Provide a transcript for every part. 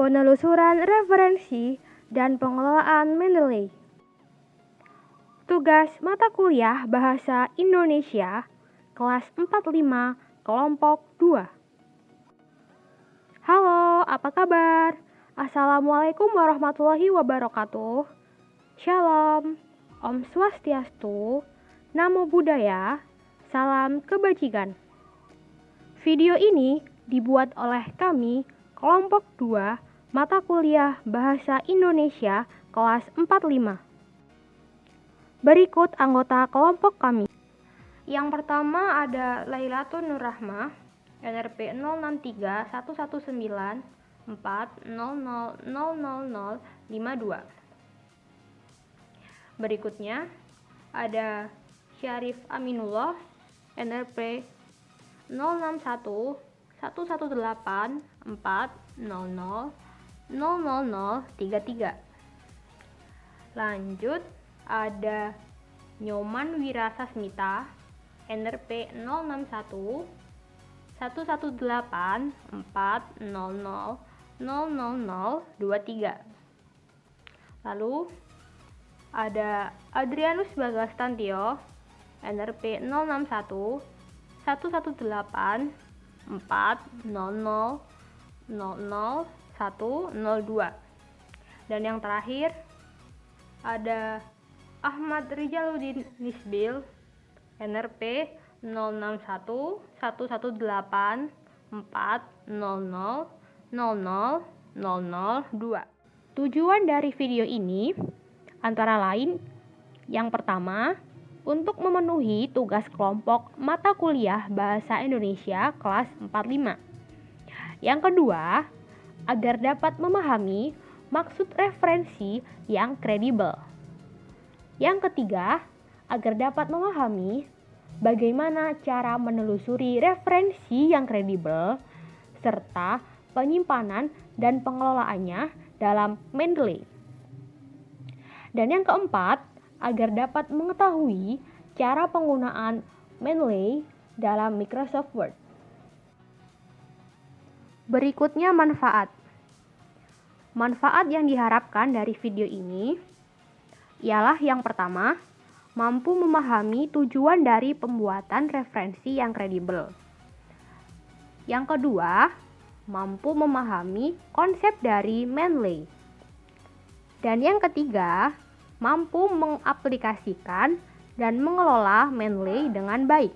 penelusuran referensi, dan pengelolaan Mendeley. Tugas mata kuliah Bahasa Indonesia kelas 45 kelompok 2. Halo, apa kabar? Assalamualaikum warahmatullahi wabarakatuh. Shalom, Om Swastiastu, Namo Buddhaya, salam kebajikan. Video ini dibuat oleh kami kelompok 2 mata kuliah Bahasa Indonesia kelas 45. Berikut anggota kelompok kami. Yang pertama ada Lailatul Nurrahmah, NRP 063119400052. Berikutnya ada Syarif Aminullah, NRP 061118400033. Lanjut ada Nyoman Wirasasmita, NRP 061118400023. Lalu ada Adrianus Bagastantio, NRP 06111840000102. Dan yang terakhir ada Ahmad Rijaluddin Nisbil, NRP 061118400002. Tujuan dari video ini antara lain, yang pertama, untuk memenuhi tugas kelompok mata kuliah Bahasa Indonesia kelas 45. Yang kedua, agar dapat memahami maksud referensi yang kredibel. Yang ketiga, agar dapat memahami bagaimana cara menelusuri referensi yang kredibel serta penyimpanan dan pengelolaannya dalam Mendeley. Dan yang keempat, agar dapat mengetahui cara penggunaan Mendeley dalam Microsoft Word. Berikutnya manfaat. Manfaat yang diharapkan dari video ini ialah yang pertama, mampu memahami tujuan dari pembuatan referensi yang kredibel. Yang kedua, mampu memahami konsep dari Mendeley. Dan yang ketiga, mampu mengaplikasikan dan mengelola Mendeley dengan baik.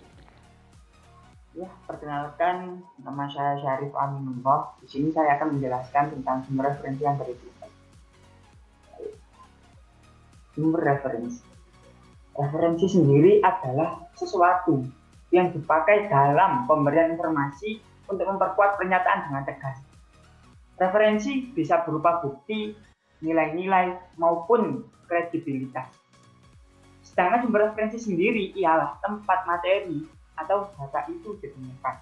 Ya, perkenalkan, nama saya Syarif Aminullah. Di sini saya akan menjelaskan tentang sumber referensi yang kredibel. Sumber referensi. Referensi sendiri adalah sesuatu yang dipakai dalam pemberian informasi untuk memperkuat pernyataan dengan tegas. Referensi bisa berupa bukti, nilai-nilai, maupun kredibilitas. Sedangkan sumber referensi sendiri ialah tempat materi atau data itu ditemukan.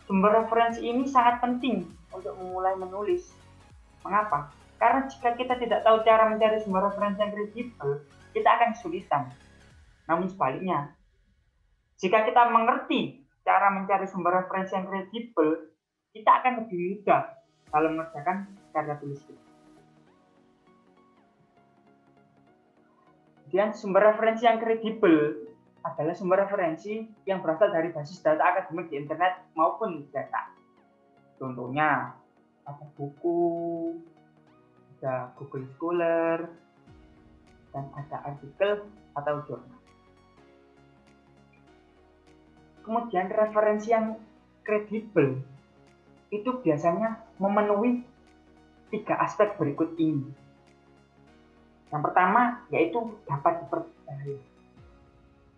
Sumber referensi ini sangat penting untuk memulai menulis. Mengapa? Karena jika kita tidak tahu cara mencari sumber referensi yang kredibel, kita akan kesulitan. Namun sebaliknya, jika kita mengerti cara mencari sumber referensi yang kredibel, kita akan lebih mudah dalam mengerjakan karya tulis kita. Kemudian sumber referensi yang kredibel adalah sumber referensi yang berasal dari basis data akademik di internet maupun data. Contohnya, ada buku, ada Google Scholar, dan ada artikel atau jurnal. Kemudian referensi yang kredibel itu biasanya memenuhi 3 aspek berikut ini. Yang pertama yaitu dapat dipercaya.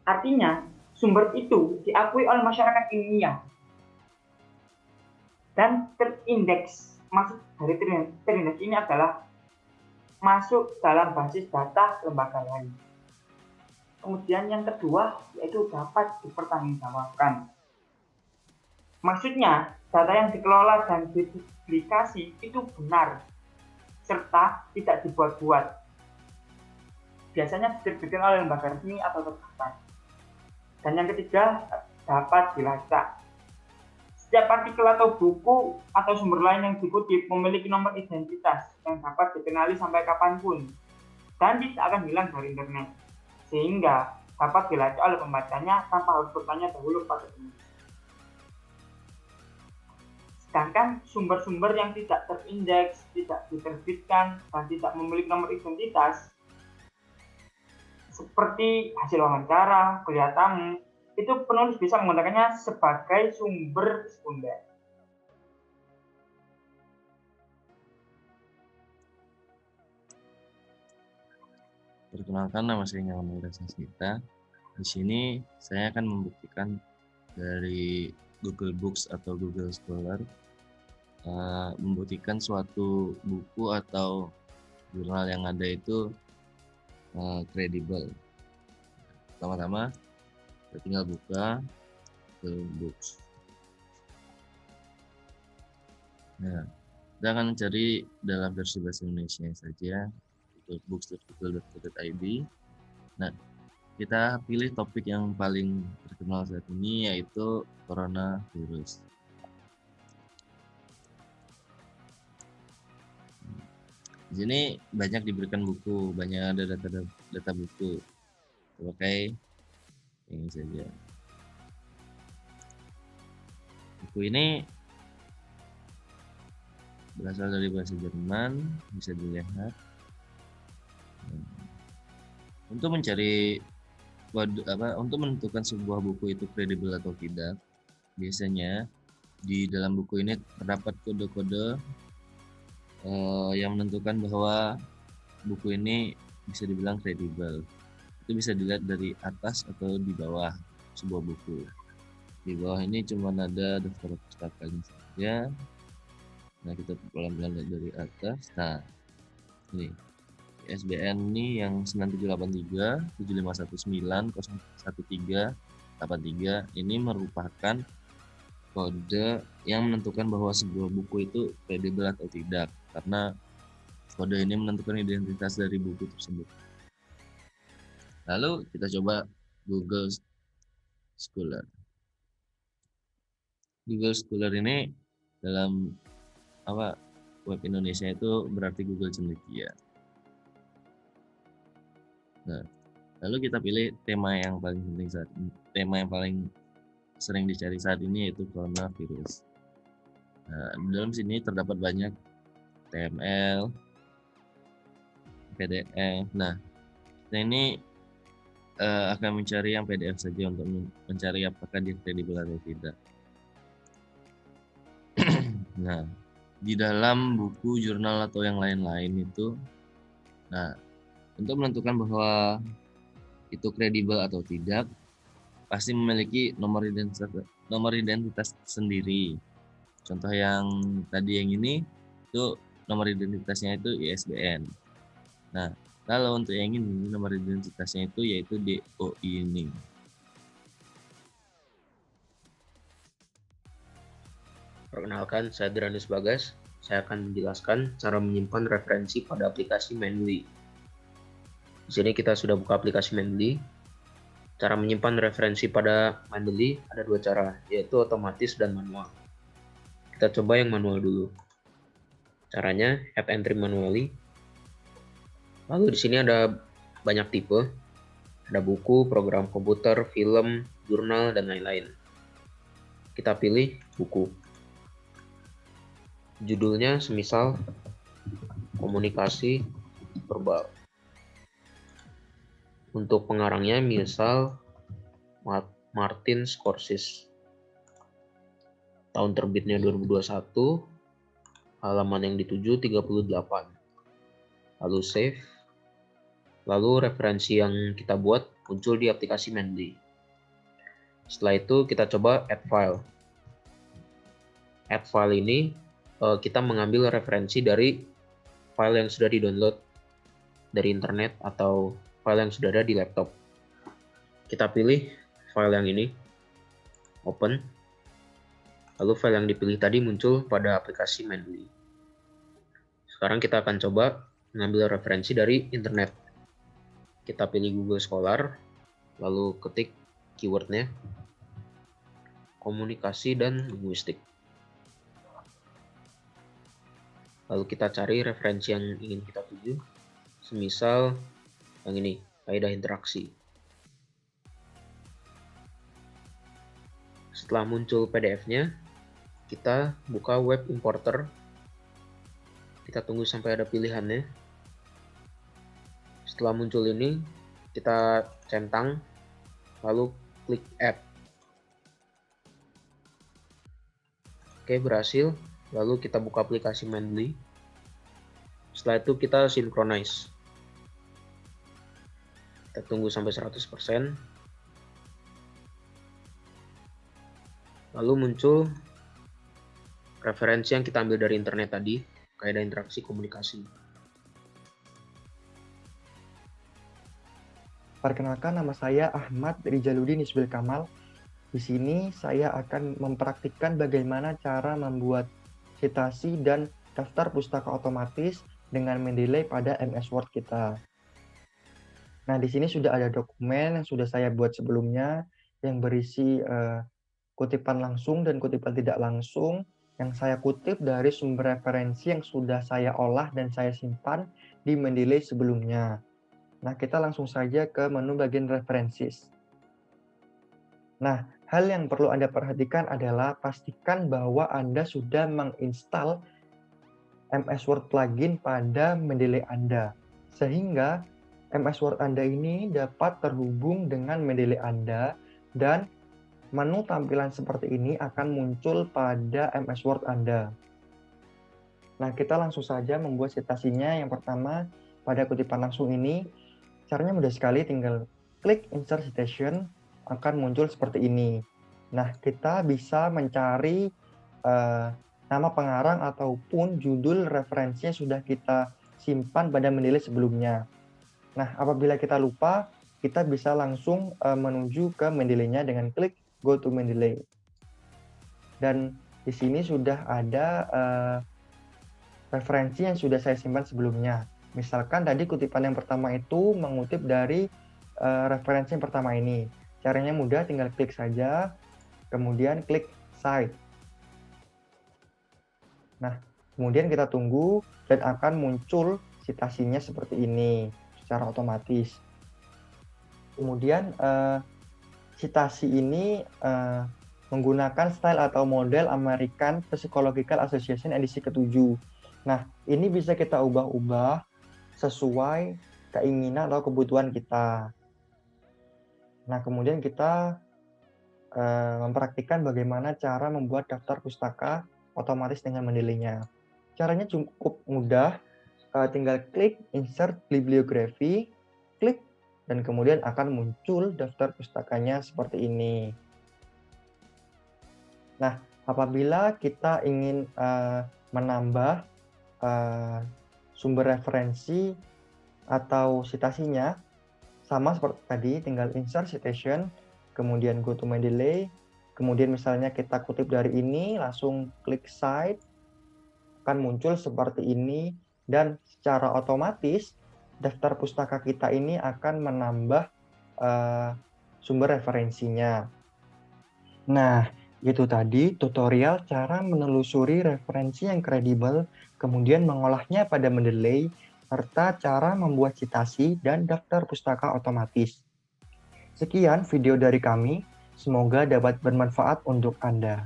Artinya sumber itu diakui oleh masyarakat ilmiah dan terindeks. Maksud dari terindeks ini adalah masuk dalam basis data lembaga lain. Kemudian yang kedua yaitu dapat dipertanggungjawabkan. Maksudnya data yang dikelola dan dipublikasi itu benar serta tidak dibuat-buat. Biasanya diterbitkan oleh lembaga resmi atau terbatas. Dan yang ketiga dapat dilacak. Setiap artikel atau buku atau sumber lain yang dikutip memiliki nomor identitas yang dapat dikenali sampai kapanpun dan tidak akan hilang dari internet, sehingga dapat dilacak oleh pembacanya tanpa harus bertanya dahulu pada penulis. Sedangkan sumber-sumber yang tidak terindeks, tidak diterbitkan, dan tidak memiliki nomor identitas, seperti hasil wawancara, kuliah tamu, itu penulis bisa menggunakannya sebagai sumber sekunder. Perkenalkan, nama saya Nyaman Sasmita. Di sini saya akan membuktikan dari Google Books atau Google Scholar, membuktikan suatu buku atau jurnal yang ada itu kredibel. Pertama-tama kita tinggal buka Google Books. Nah, kita akan cari dalam versi bahasa Indonesia saja, googlebooks.google.id. Nah, kita pilih topik yang paling terkenal saat ini, yaitu coronavirus. Di sini banyak diberikan buku, banyak ada data buku. Pakai ini saja. Buku ini berasal dari bahasa Jerman, bisa dilihat. Untuk mencari untuk menentukan sebuah buku itu kredibel atau tidak, biasanya di dalam buku ini terdapat kode-kode yang menentukan bahwa buku ini bisa dibilang kredibel. Itu bisa dilihat dari atas atau di bawah sebuah buku. Di bawah ini cuma ada daftar pustakanya saja. Nah, kita pelan-pelan lihat dari atas. Nah, ini ISBN ini yang 9783 7519 01383 ini merupakan kode yang menentukan bahwa sebuah buku itu kredibel atau tidak, karena kode ini menentukan identitas dari buku tersebut. Lalu kita coba Google Scholar. Google Scholar ini dalam web Indonesia itu berarti Google Cendekia. Nah, lalu kita pilih tema yang paling penting saat ini, tema yang paling sering dicari saat ini, yaitu coronavirus. Nah, di dalam sini terdapat banyak HTML, PDF. Nah, kita ini akan mencari yang PDF saja untuk mencari apakah dia kredibel atau tidak. Nah, di dalam buku, jurnal atau yang lain-lain itu, nah, untuk menentukan bahwa itu kredibel atau tidak, pasti memiliki nomor identitas sendiri. Contoh yang tadi yang ini itu nomor identitasnya itu ISBN. Nah, kalau untuk yang ini nomor identitasnya itu yaitu DOI ini. Perkenalkan, saya Dranis Bagas. Saya akan menjelaskan cara menyimpan referensi pada aplikasi Mendeley. Di sini kita sudah buka aplikasi Mendeley. Cara menyimpan referensi pada Mendeley ada dua cara, yaitu otomatis dan manual. Kita coba yang manual dulu. Caranya add entry manually. Lalu di sini ada banyak tipe. Ada buku, program komputer, film, jurnal, dan lain-lain. Kita pilih buku. Judulnya semisal komunikasi verbal. Untuk pengarangnya misal Martin Scorsese. Tahun terbitnya 2021, halaman yang dituju 38. Lalu save. Lalu referensi yang kita buat muncul di aplikasi Mendeley. Setelah itu kita coba add file. Add file ini kita mengambil referensi dari file yang sudah di-download dari internet atau file yang sudah ada di laptop. Kita pilih file yang ini, open. Lalu file yang dipilih tadi muncul pada aplikasi Mendeley. Sekarang kita akan coba mengambil referensi dari internet. Kita pilih Google Scholar, lalu ketik keywordnya komunikasi dan linguistik. Lalu kita cari referensi yang ingin kita tuju. Semisal yang ini, kaidah interaksi. Setelah muncul PDF-nya, kita buka web importer. Kita tunggu sampai ada pilihannya. Setelah muncul ini, kita centang, lalu klik Add. Oke, berhasil. Lalu kita buka aplikasi Mendeley. Setelah itu kita synchronize. Kita tunggu sampai 100%. Lalu muncul referensi yang kita ambil dari internet tadi, kaidah interaksi komunikasi. Perkenalkan, nama saya Ahmad Rijaluddin Isbil Kamal. Di sini saya akan mempraktikkan bagaimana cara membuat citasi dan daftar pustaka otomatis dengan Mendeley pada MS Word kita. Nah, di sini sudah ada dokumen yang sudah saya buat sebelumnya yang berisi kutipan langsung dan kutipan tidak langsung yang saya kutip dari sumber referensi yang sudah saya olah dan saya simpan di Mendeley sebelumnya. Nah, kita langsung saja ke menu bagian references. Nah, hal yang perlu Anda perhatikan adalah pastikan bahwa Anda sudah menginstal MS Word plugin pada Mendeley Anda, sehingga MS Word Anda ini dapat terhubung dengan Mendeley Anda dan menu tampilan seperti ini akan muncul pada MS Word Anda. Nah, kita langsung saja membuat citasinya. Yang pertama, pada kutipan langsung ini, caranya mudah sekali, tinggal klik Insert Citation, akan muncul seperti ini. Nah, kita bisa mencari nama pengarang ataupun judul referensinya sudah kita simpan pada Mendeley sebelumnya. Nah, apabila kita lupa, kita bisa langsung menuju ke Mendeley-nya dengan klik Go to Mendeley. Dan di sini sudah ada referensi yang sudah saya simpan sebelumnya. Misalkan tadi kutipan yang pertama itu mengutip dari referensi yang pertama ini. Caranya mudah, tinggal klik saja, kemudian klik Cite. Nah, kemudian kita tunggu dan akan muncul citasinya seperti ini secara otomatis. Kemudian citasi ini menggunakan style atau model American Psychological Association edisi ke-7. Nah, ini bisa kita ubah-ubah sesuai keinginan atau kebutuhan kita. Nah, kemudian kita mempraktikkan bagaimana cara membuat daftar pustaka otomatis dengan Mendeley-nya. Caranya cukup mudah, tinggal klik Insert Bibliography, klik, dan kemudian akan muncul daftar pustakanya seperti ini. Nah, apabila kita ingin menambah sumber referensi atau citasinya, sama seperti tadi, tinggal Insert Citation, kemudian Go to Mendeley, kemudian misalnya kita kutip dari ini, langsung klik Cite, akan muncul seperti ini, dan secara otomatis daftar pustaka kita ini akan menambah sumber referensinya. Nah, itu tadi tutorial cara menelusuri referensi yang kredibel, kemudian mengolahnya pada Mendeley, serta cara membuat citasi dan daftar pustaka otomatis. Sekian video dari kami, semoga dapat bermanfaat untuk Anda.